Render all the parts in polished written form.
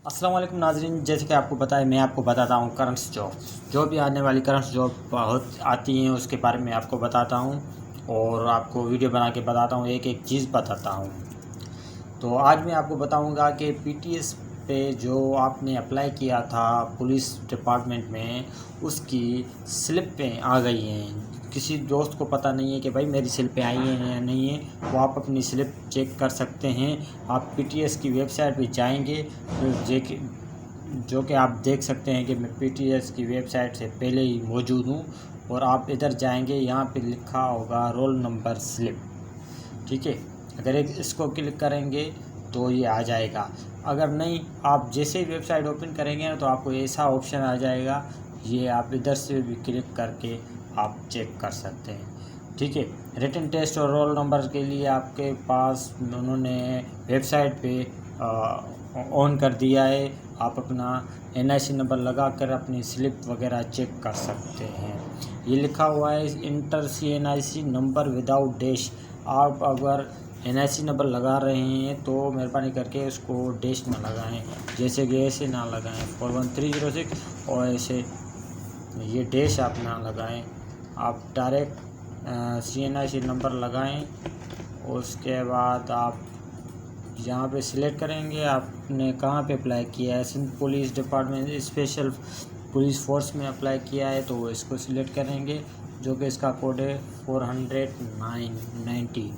अस्सलाम वालेकुम नाज़रीन, जैसे कि आपको पता है मैं आपको बताता हूँ करंट जॉब जो भी आने वाली करंट जॉब बहुत आती हैं उसके बारे में आपको बताता हूँ और आपको वीडियो बना के बताता हूँ, एक एक चीज़ बताता हूँ। तो आज मैं आपको बताऊँगा कि पीटीएस पे जो आपने अप्लाई किया था पुलिस डिपार्टमेंट में उसकी स्लिपें आ गई हैं। किसी दोस्त को पता नहीं है कि भाई मेरी स्लिपें आई हैं या नहीं है, वो आप अपनी स्लिप चेक कर सकते हैं। आप पीटीएस की वेबसाइट पे जाएंगे तो जो कि आप देख सकते हैं कि मैं पीटीएस की वेबसाइट से पहले ही मौजूद हूँ। और आप इधर जाएंगे, यहाँ पे लिखा होगा रोल नंबर स्लिप, ठीक है। अगर एक इसको क्लिक करेंगे तो ये आ जाएगा। अगर नहीं, आप जैसे ही वेबसाइट ओपन करेंगे ना तो आपको ऐसा ऑप्शन आ जाएगा, ये आप इधर से भी क्लिक करके आप चेक कर सकते हैं, ठीक है। रिटन टेस्ट और रोल नंबर के लिए आपके पास उन्होंने वेबसाइट पे ऑन कर दिया है। आप अपना एनआईसी नंबर लगा कर अपनी स्लिप वगैरह चेक कर सकते हैं। ये लिखा हुआ है इंटर सी एनआईसी नंबर विदाउट डैश। आप अगर एनआईसी नंबर लगा रहे हैं तो मेहरबानी करके उसको डैश ना लगाएं, जैसे कि ऐसे ना लगाएं 41306 और ऐसे ये डैश आप ना लगाएं। आप डायरेक्ट CNIC नंबर लगाएं। उसके बाद आप यहाँ पे सिलेक्ट करेंगे आपने कहाँ पे अप्लाई किया है। Sindh police department special police force में अप्लाई किया है तो इसको सिलेक्ट करेंगे, जो कि इसका कोड है 40990।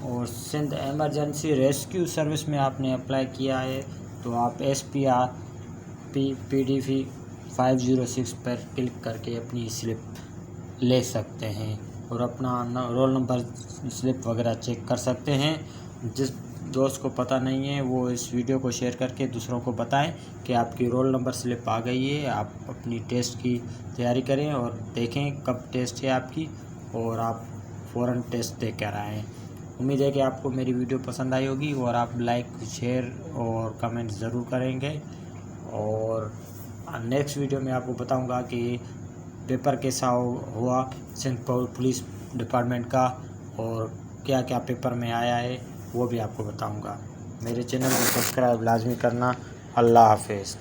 और सिंध एमरजेंसी रेस्क्यू सर्विस में आपने अप्लाई किया है तो आप SPR PDV 506 पर क्लिक करके अपनी स्लिप ले सकते हैं और अपना रोल नंबर स्लिप वगैरह चेक कर सकते हैं। जिस दोस्त को पता नहीं है वो इस वीडियो को शेयर करके दूसरों को बताएं कि आपकी रोल नंबर स्लिप आ गई है। आप अपनी टेस्ट की तैयारी करें और देखें कब टेस्ट है आपकी, और आप फ़ौरन टेस्ट दे कर आएँ। उम्मीद है कि आपको मेरी वीडियो पसंद आई होगी और आप लाइक शेयर और कमेंट ज़रूर करेंगे। और नेक्स्ट वीडियो में आपको बताऊंगा कि पेपर कैसा हुआ सिंध पुलिस डिपार्टमेंट का और क्या क्या पेपर में आया है वो भी आपको बताऊंगा। मेरे चैनल को सब्सक्राइब लाजमी करना। अल्लाह हाफिज़।